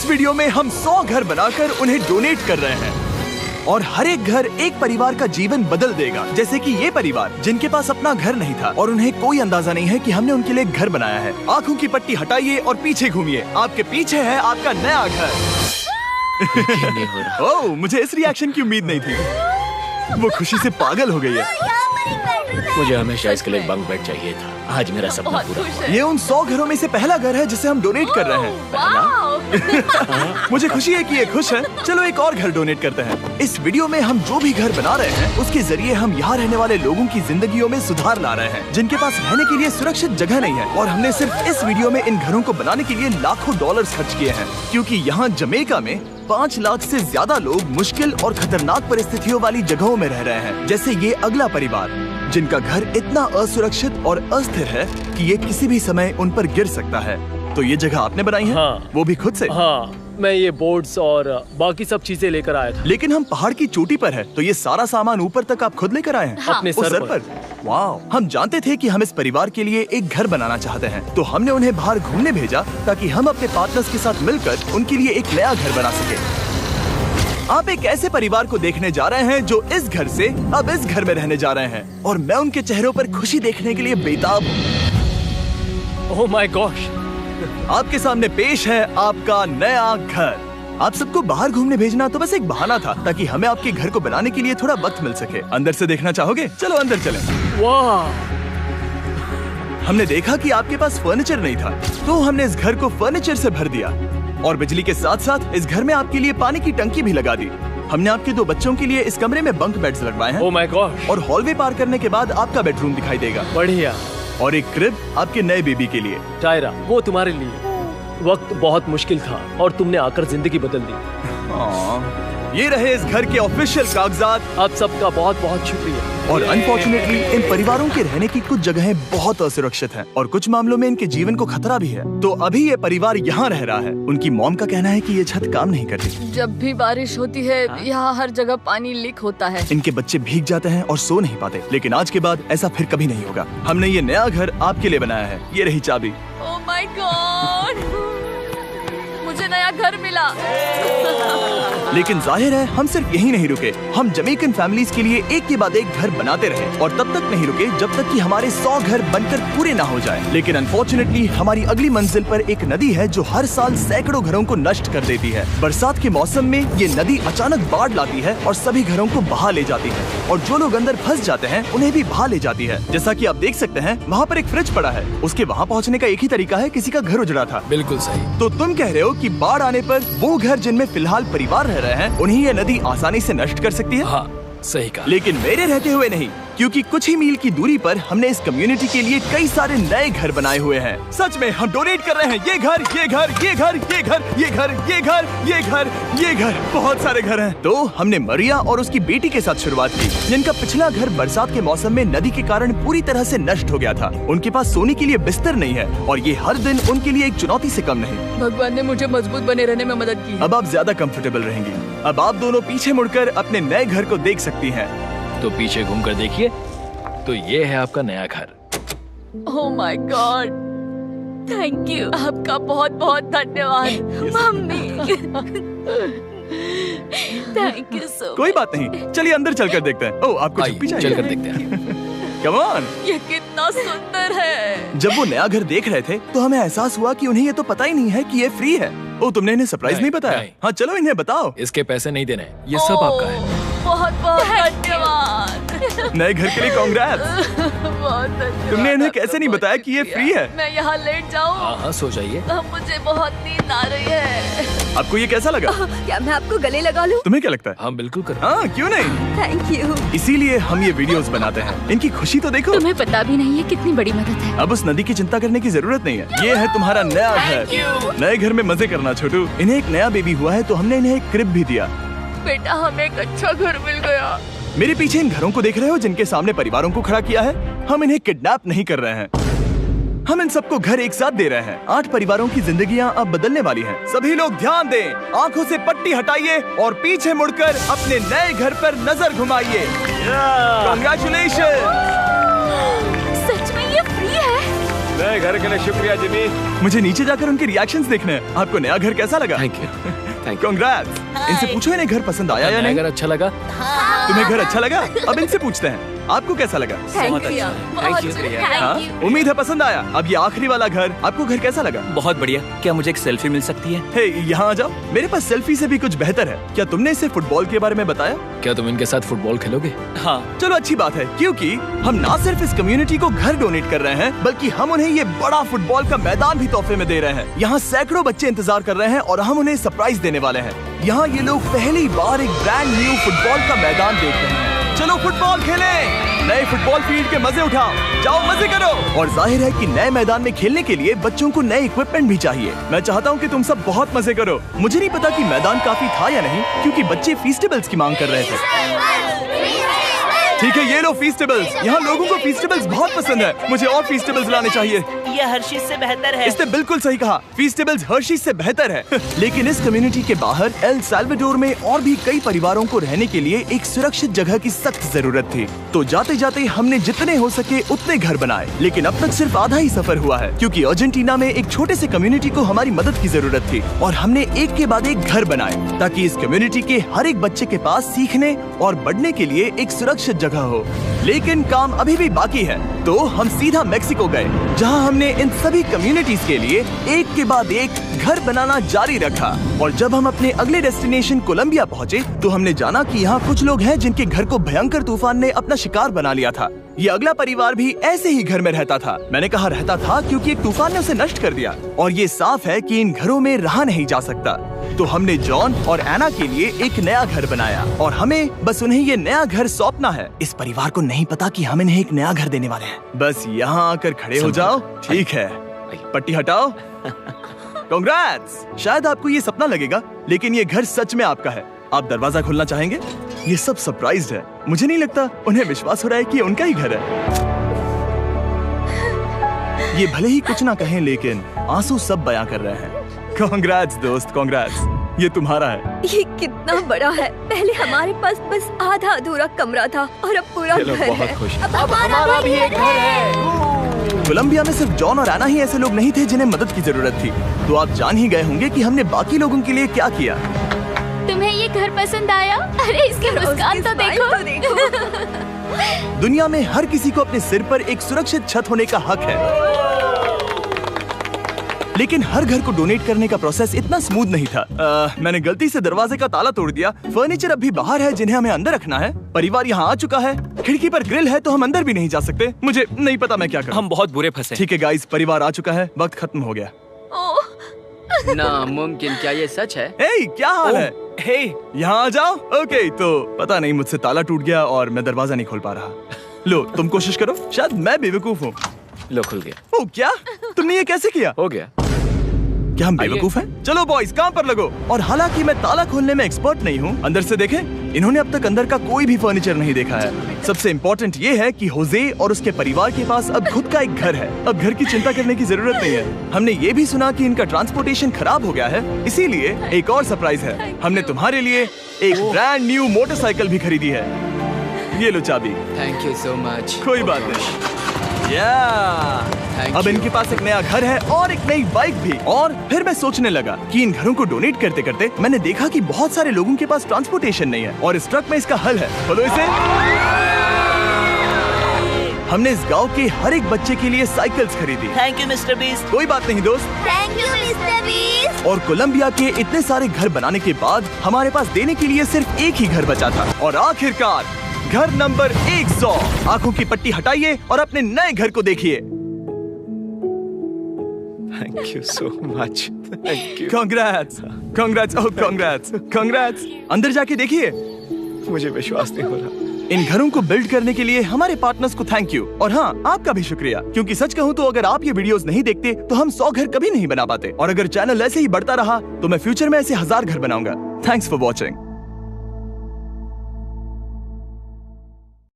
इस वीडियो में हम 100 घर बनाकर उन्हें डोनेट कर रहे हैं और हर एक घर एक परिवार का जीवन बदल देगा। जैसे कि ये परिवार जिनके पास अपना घर नहीं था और उन्हें कोई अंदाजा नहीं है कि हमने उनके लिए घर बनाया है। आंखों की पट्टी हटाइए और पीछे घूमिए। आपके पीछे है आपका नया घर। ओह, मुझे इस रिएक्शन की उम्मीद नहीं थी। वो खुशी से पागल हो गई है। मुझे हमेशा इसके लिए बंक बेड चाहिए था। आज मेरा सपना पूरा हुआ। ये उन 100 घरों में से पहला घर है जिसे हम डोनेट कर रहे हैं। मुझे खुशी है कि ये खुश है। चलो एक और घर डोनेट करते हैं। इस वीडियो में हम जो भी घर बना रहे हैं उसके जरिए हम यहाँ रहने वाले लोगों की जिंदगियों में सुधार ला रहे हैं जिनके पास रहने के लिए सुरक्षित जगह नहीं है। और हमने सिर्फ इस वीडियो में इन घरों को बनाने के लिए लाखों डॉलर्स खर्च किए हैं, क्योंकि यहाँ जमैका में 5 लाख से ज्यादा लोग मुश्किल और खतरनाक परिस्थितियों वाली जगहों में रह रहे हैं। जैसे ये अगला परिवार जिनका घर इतना असुरक्षित और अस्थिर है कि ये किसी भी समय उन पर गिर सकता है। तो ये जगह आपने बनाई है? हाँ। वो भी खुद से? हाँ, मैं ये बोर्ड्स और बाकी सब चीजें लेकर आया था। लेकिन हम पहाड़ की चोटी पर है, तो ये सारा सामान ऊपर तक आप खुद लेकर आए हैं? हाँ। अपने सर पर। वाह! हम जानते थे कि हम इस परिवार के लिए एक घर बनाना चाहते हैं, तो हमने उन्हें बाहर घूमने भेजा ताकि हम अपने पार्टनर्स के साथ मिलकर उनके लिए एक नया घर बना सके। आप एक ऐसे परिवार को देखने जा रहे हैं जो इस घर से अब इस घर में रहने जा रहे हैं, और मैं उनके चेहरों पर खुशी देखने के लिए बेताब हूँ। Oh my gosh! आपके सामने पेश है आपका नया घर। आप सबको बाहर घूमने भेजना तो बस एक बहाना था ताकि हमें आपके घर को बनाने के लिए थोड़ा वक्त मिल सके। अंदर से देखना चाहोगे? चलो अंदर चलें। वाह! हमने देखा कि आपके पास फर्नीचर नहीं था, तो हमने इस घर को फर्नीचर से भर दिया और बिजली के साथ साथ इस घर में आपके लिए पानी की टंकी भी लगा दी। हमने आपके 2 बच्चों के लिए इस कमरे में बंक बेड्स लगवाए हैं। Oh my gosh! और हॉलवे पार करने के बाद आपका बेडरूम दिखाई देगा। बढ़िया। और एक क्रिब आपके नए बेबी के लिए। टायरा, वो तुम्हारे लिए। वक्त बहुत मुश्किल था और तुमने आकर जिंदगी बदल दी। ये रहे इस घर के ऑफिशियल कागजात। आप सबका बहुत बहुत शुक्रिया। और अनफॉर्चुनेटली इन परिवारों के रहने की कुछ जगहें बहुत असुरक्षित हैं और कुछ मामलों में इनके जीवन को खतरा भी है। तो अभी ये परिवार यहाँ रह रहा है। उनकी मॉम का कहना है कि ये छत काम नहीं करती। जब भी बारिश होती है यहाँ हर जगह पानी लीक होता है। इनके बच्चे भीग जाते हैं और सो नहीं पाते। लेकिन आज के बाद ऐसा फिर कभी नहीं होगा। हमने ये नया घर आपके लिए बनाया है। ये रही चाबी। Oh my God! मुझे नया घर मिला। लेकिन जाहिर है हम सिर्फ यही नहीं रुके। हम जमैकन फैमिलीज के लिए एक के बाद एक घर बनाते रहे और तब तक नहीं रुके जब तक कि हमारे 100 घर बनकर पूरे ना हो जाए। लेकिन अनफॉर्चुनेटली हमारी अगली मंजिल पर एक नदी है जो हर साल सैकड़ों घरों को नष्ट कर देती है। बरसात के मौसम में ये नदी अचानक बाढ़ लाती है और सभी घरों को बहा ले जाती है, और जो लोग अंदर फंस जाते हैं उन्हें भी बहा ले जाती है। जैसा कि आप देख सकते हैं वहाँ पर एक फ्रिज पड़ा है। उसके वहाँ पहुँचने का एक ही तरीका है, किसी का घर उजड़ा था। बिल्कुल सही। तो तुम कह रहे हो कि बाढ़ आने पर वो घर जिनमें फिलहाल परिवार रह रहे हैं उन्हें ये नदी आसानी से नष्ट कर सकती है? हाँ, सही कहा। लेकिन मेरे रहते हुए नहीं, क्योंकि कुछ ही मील की दूरी पर हमने इस कम्युनिटी के लिए कई सारे नए घर बनाए हुए हैं। सच में हम डोनेट कर रहे हैं। ये घर, ये घर, ये घर, ये घर, ये घर, ये घर, ये घर, ये घर, बहुत सारे घर हैं। तो हमने मरिया और उसकी बेटी के साथ शुरुआत की, जिनका पिछला घर बरसात के मौसम में नदी के कारण पूरी तरह से नष्ट हो गया था। उनके पास सोने के लिए बिस्तर नहीं है और ये हर दिन उनके लिए एक चुनौती से कम नहीं। भगवान ने मुझे मजबूत बने रहने में मदद की। अब आप ज्यादा कंफर्टेबल रहेंगी। अब आप दोनों पीछे मुड़कर अपने नए घर को देख सकती हैं। तो पीछे घूमकर देखिए, तो ये है आपका नया घर। Oh my God! Thank you. आपका बहुत बहुत धन्यवाद मम्मी। Thank you so. कोई बात नहीं, चलिए अंदर चलकर देखते हैं। ओह, आपको चुप्पी चाहिए? चलकर देखते हैं। Come on. ये कितना सुंदर है। जब वो नया घर देख रहे थे तो हमें एहसास हुआ कि उन्हें ये तो पता ही नहीं है कि ये फ्री है। ओह, तुमने इन्हें सरप्राइज नहीं बताया? नहीं। हाँ, चलो इन्हें बताओ। इसके पैसे नहीं देने, ये सब आपका है। बहुत बहुत धन्यवाद। नए घर के लिए कांग्रेट्स। बहुत धन्यवाद। तुमने इन्हें कैसे नहीं बताया कि ये फ्री है? मैं यहाँ लेट जाऊँ? हाँ हाँ, सो जाइए। मुझे बहुत नींद आ रही है। आपको ये कैसा लगा? क्या मैं आपको गले लगा लूं? तुम्हें क्या लगता है? हाँ बिल्कुल कर। हाँ, क्यों नहीं? Thank you. इसीलिए हम ये वीडियोस बनाते हैं। इनकी खुशी तो देखो। तुम्हें पता भी नहीं है कितनी बड़ी मदद है। अब उस नदी की चिंता करने की जरूरत नहीं है। ये है तुम्हारा नया घर। नए घर में मजे करना छोटू। इन्हें एक नया बेबी हुआ है तो हमने इन्हें एक क्रिब भी दिया। बेटा, हमें एक अच्छा घर मिल गया। मेरे पीछे इन घरों को देख रहे हो जिनके सामने परिवारों को खड़ा किया है? हम इन्हें किडनैप नहीं कर रहे हैं। हम इन सबको घर एक साथ दे रहे हैं। 8 परिवारों की जिंदगियां अब बदलने वाली हैं। सभी लोग ध्यान दें, आंखों से पट्टी हटाइए और पीछे मुड़कर अपने नए घर पर नजर घुमाइए। कांग्रेचुलेशन। सच में ये फ्री है? नए घर के लिए शुक्रिया जिमी। मुझे नीचे जाकर उनके रिएक्शंस देखने हैं। आपको नया घर कैसा लगा? Thank you, thank you. Congrats. इनसे पूछो इन्हें घर पसंद आया या नहीं? अगर अच्छा लगा। तुम्हें घर अच्छा लगा? अब इनसे पूछते हैं आपको कैसा लगा? Thank you. हाँ? उम्मीद है पसंद आया। अब ये आखिरी वाला घर, आपको घर कैसा लगा? बहुत बढ़िया। क्या मुझे एक सेल्फी मिल सकती है? हे, यहाँ आ जाओ। मेरे पास सेल्फी से भी कुछ बेहतर है। क्या तुमने इसे फुटबॉल के बारे में बताया? क्या तुम इनके साथ फुटबॉल खेलोगे? हाँ। चलो अच्छी बात है, क्योंकि हम ना सिर्फ इस कम्युनिटी को घर डोनेट कर रहे हैं, बल्कि हम उन्हें ये बड़ा फुटबॉल का मैदान भी तोहफे में दे रहे हैं। यहाँ सैकड़ों बच्चे इंतजार कर रहे हैं और हम उन्हें सरप्राइज देने वाले हैं। यहाँ ये लोग पहली बार एक ब्रांड न्यू फुटबॉल का मैदान देख रहे हैं। चलो फुटबॉल खेलें, नए फुटबॉल फील्ड के मजे उठाओ, जाओ मजे करो। और जाहिर है कि नए मैदान में खेलने के लिए बच्चों को नए इक्विपमेंट भी चाहिए। मैं चाहता हूँ कि तुम सब बहुत मजे करो। मुझे नहीं पता कि मैदान काफी था या नहीं, क्योंकि बच्चे फीस्टेबल्स की मांग कर रहे थे। ठीक है, ये लो फीस्टेबल्स। यहाँ लोगों को फीस्टेबल्स बहुत पसंद है। मुझे और फीस्टेबल्स लाने चाहिए। ये हर्शीज से बेहतर है। इसने बिल्कुल सही कहा, फीस्टेबल्स हर्शीज से बेहतर है। लेकिन इस कम्युनिटी के बाहर एल साल्वाडोर में और भी कई परिवारों को रहने के लिए एक सुरक्षित जगह की सख्त जरूरत थी। तो जाते जाते हमने जितने हो सके उतने घर बनाए, लेकिन अब तक सिर्फ आधा ही सफर हुआ है, क्योंकि अर्जेंटीना में एक छोटे से कम्युनिटी को हमारी मदद की जरूरत थी। और हमने एक के बाद एक घर बनाए ताकि इस कम्युनिटी के हर एक बच्चे के पास सीखने और बढ़ने के लिए एक सुरक्षित जगह हो। लेकिन काम अभी भी बाकी है, तो हम सीधा मेक्सिको गए, जहां हमने इन सभी कम्युनिटीज के लिए एक के बाद एक घर बनाना जारी रखा। और जब हम अपने अगले डेस्टिनेशन कोलंबिया पहुंचे, तो हमने जाना कि यहाँ कुछ लोग हैं जिनके घर को भयंकर तूफान ने अपना शिकार बना लिया था। ये अगला परिवार भी ऐसे ही घर में रहता था। मैंने कहा रहता था क्योंकि एक तूफान ने उसे नष्ट कर दिया, और ये साफ है कि इन घरों में रहा नहीं जा सकता। तो हमने जॉन और एना के लिए एक नया घर बनाया, और हमें बस उन्हें ये नया घर सौंपना है। इस परिवार को नहीं पता कि हम इन्हें एक नया घर देने वाले हैं। बस यहाँ आकर खड़े हो जाओ। ठीक है, पट्टी हटाओ। कांग्रेट्स। शायद आपको ये सपना लगेगा, लेकिन ये घर सच में आपका है। आप दरवाजा खोलना चाहेंगे? ये सब सरप्राइज्ड है। मुझे नहीं लगता उन्हें विश्वास हो रहा है कि ये उनका ही घर है। ये भले ही कुछ ना कहें, लेकिन आंसू सब बयां कर रहे हैं। कांग्रेट्स दोस्त, कांग्रेट्स। ये तुम्हारा है। ये कितना बड़ा है। पहले हमारे पास बस आधा अधूरा कमरा था और अब पूरा घर है। बहुत खुश हैं। अब हमारा भी एक घर है। कोलंबिया में सिर्फ जॉन और एना ही ऐसे लोग नहीं थे जिन्हें मदद की जरूरत थी। तो आप जान ही गए होंगे कि हमने बाकी लोगों के लिए क्या किया। तुम्हें ये घर पसंद आया? अरे इसकी मुस्कान तो देखो। दुनिया में हर किसी को अपने सिर पर एक सुरक्षित छत होने का हक है, लेकिन हर घर को डोनेट करने का प्रोसेस इतना स्मूथ नहीं था। मैंने गलती से दरवाजे का ताला तोड़ दिया। फर्नीचर अब भी बाहर है जिन्हें हमें अंदर रखना है। परिवार यहाँ आ चुका है। खिड़की पर ग्रिल है तो हम अंदर भी नहीं जा सकते। मुझे नहीं पता मैं क्या करूं। हम बहुत बुरे फंसे। ठीक है गाइस, परिवार आ चुका है। वक्त खत्म हो गया। नामुमकिन, क्या ये सच है? हे, क्या हाल है? हे, यहाँ आ जाओ। ओके, तो पता नहीं मुझसे ताला टूट गया और मैं दरवाजा नहीं खोल पा रहा। लो तुम कोशिश करो, शायद मैं बेवकूफ हूँ। लो खुल गया। ओ क्या? तुमने ये कैसे किया? हो गया। क्या हम बेवकूफ हैं? चलो बॉयज काम पर लगो। और हालांकि मैं ताला खोलने में एक्सपर्ट नहीं हूँ, अंदर से देखें, इन्होंने अब तक अंदर का कोई भी फर्नीचर नहीं देखा है। सबसे इम्पोर्टेंट ये है कि होजे और उसके परिवार के पास अब खुद का एक घर है। अब घर की चिंता करने की जरूरत नहीं है। हमने ये भी सुना कि इनका ट्रांसपोर्टेशन खराब हो गया है, इसीलिए एक और सरप्राइज है। हमने तुम्हारे लिए एक ब्रांड न्यू मोटरसाइकिल भी खरीदी है। ये लो चाबी। Thank you so much. कोई बात नहीं। अब इनके पास एक नया घर है और एक नई बाइक भी। और फिर मैं सोचने लगा कि इन घरों को डोनेट करते करते मैंने देखा कि बहुत सारे लोगों के पास ट्रांसपोर्टेशन नहीं है, और इस ट्रक में इसका हल है। खोलो इसे। हमने इस गांव के हर एक बच्चे के लिए साइकिल्स खरीदी। Thank you mister beast. कोई बात नहीं दोस्त। Thank you mister beast. और कोलंबिया के इतने सारे घर बनाने के बाद हमारे पास देने के लिए सिर्फ एक ही घर बचा था। और आखिरकार घर नंबर 100। आंखों की पट्टी हटाइए और अपने नए घर को देखिए। Thank you so much. Thank you. Congrats, congrats, oh congrats, congrats. अंदर जाके देखिए। मुझे विश्वास नहीं हो रहा। इन घरों को बिल्ड करने के लिए हमारे पार्टनर्स को थैंक यू। और हाँ, आपका भी शुक्रिया, क्योंकि सच कहूँ तो अगर आप ये वीडियोस नहीं देखते तो हम 100 घर कभी नहीं बना पाते। और अगर चैनल ऐसे ही बढ़ता रहा तो मैं फ्यूचर में ऐसे 1000 घर बनाऊंगा। Thanks for watching.